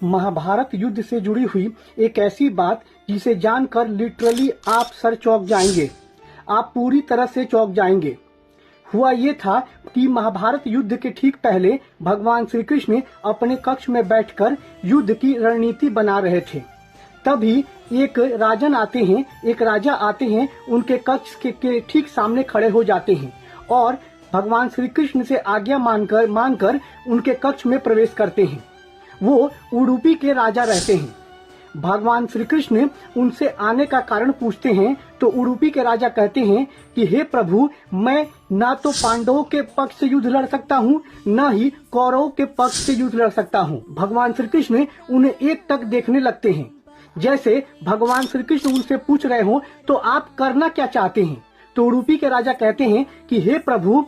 महाभारत युद्ध से जुड़ी हुई एक ऐसी बात जिसे जानकर लिटरली आप सर चौंक जाएंगे, आप पूरी तरह से चौंक जाएंगे। हुआ ये था कि महाभारत युद्ध के ठीक पहले भगवान श्री कृष्ण अपने कक्ष में बैठकर युद्ध की रणनीति बना रहे थे। तभी एक राजा आते हैं, उनके कक्ष के ठीक सामने खड़े हो जाते हैं और भगवान श्री कृष्ण से आज्ञा मांगकर उनके कक्ष में प्रवेश करते हैं। वो उडुपी के राजा रहते हैं। भगवान श्री कृष्ण उनसे आने का कारण पूछते हैं तो उडुपी के राजा कहते हैं कि हे प्रभु, मैं ना तो पांडवों के पक्ष से युद्ध लड़ सकता हूँ, न ही कौरवों के पक्ष से युद्ध लड़ सकता हूँ। भगवान श्री कृष्ण उन्हें एकटक देखने लगते हैं, जैसे भगवान श्री कृष्ण उनसे पूछ रहे हो तो आप करना क्या चाहते हैं। तो उडुपी के राजा कहते हैं कि हे प्रभु,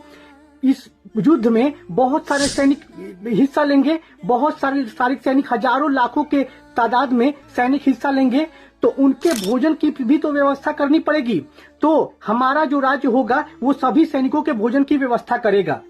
इस युद्ध में बहुत सारे सैनिक हिस्सा लेंगे, बहुत सारे सैनिक हजारों लाखों के तादाद में सैनिक हिस्सा लेंगे, तो उनके भोजन की भी तो व्यवस्था करनी पड़ेगी। तो हमारा जो राज्य होगा वो सभी सैनिकों के भोजन की व्यवस्था करेगा।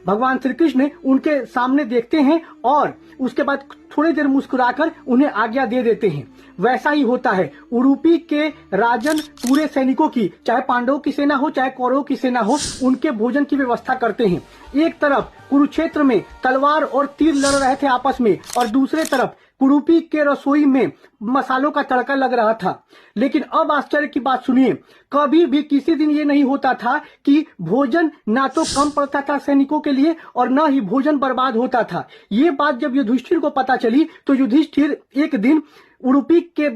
भगवान श्री कृष्ण उनके सामने देखते हैं और उसके बाद थोड़ी देर मुस्कुराकर उन्हें आज्ञा दे देते हैं। वैसा ही होता है, उडुपी के राजन पूरे सैनिकों की, चाहे पांडवों की सेना हो चाहे कौरवों की सेना हो, उनके भोजन की व्यवस्था करते हैं। एक तरफ कुरुक्षेत्र में तलवार और तीर लड़ रहे थे आपस में और दूसरे तरफ उडुपी के रसोई में मसालों का तड़का लग रहा था। लेकिन अब आश्चर्य की बात सुनिए, कभी भी किसी दिन ये नहीं होता था कि भोजन ना तो कम पड़ता था सैनिकों के लिए और न ही भोजन बर्बाद होता था। ये बात जब युधिष्ठिर को पता चली तो युधिष्ठिर एक दिन उडुपी के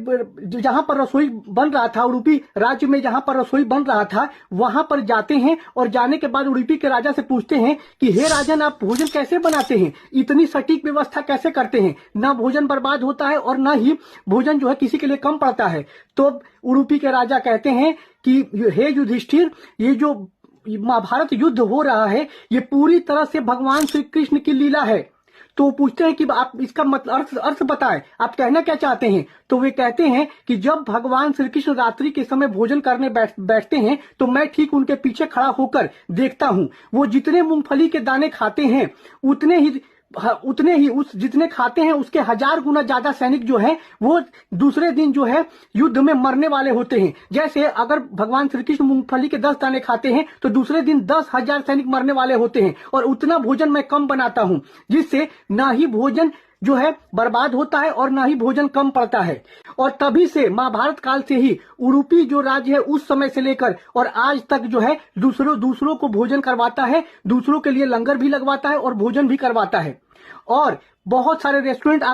जहां पर रसोई बन रहा था, उडुपी राज्य में जहां पर रसोई बन रहा था, वहां पर जाते हैं और जाने के बाद उडुपी के राजा से पूछते हैं कि हे राजन, आप भोजन कैसे बनाते हैं, इतनी सटीक व्यवस्था कैसे करते हैं, ना भोजन बर्बाद होता है और ना ही भोजन जो है किसी के लिए कम पड़ता है। तो उडुपी के राजा कहते हैं कि हे युधिष्ठिर, ये जो महाभारत युद्ध हो रहा है ये पूरी तरह से भगवान श्री कृष्ण की लीला है। तो पूछते हैं कि आप इसका मतलब अर्थ बताएं, आप कहना क्या चाहते हैं। तो वे कहते हैं कि जब भगवान श्री कृष्ण रात्रि के समय भोजन करने बैठते हैं तो मैं ठीक उनके पीछे खड़ा होकर देखता हूँ। वो जितने मूंगफली के दाने खाते हैं उतने ही जितने खाते हैं उसके 1000 गुना ज्यादा सैनिक जो है वो दूसरे दिन जो है युद्ध में मरने वाले होते हैं। जैसे अगर भगवान श्री कृष्ण मूंगफली के 10 दाने खाते हैं तो दूसरे दिन 10,000 सैनिक मरने वाले होते हैं और उतना भोजन मैं कम बनाता हूं, जिससे ना ही भोजन जो है बर्बाद होता है और ना ही भोजन कम पड़ता है। और तभी से महाभारत काल से ही उडुपी जो राज्य है उस समय से लेकर और आज तक जो है दूसरों को भोजन करवाता है, दूसरों के लिए लंगर भी लगवाता है और भोजन भी करवाता है। और बहुत सारे रेस्टोरेंट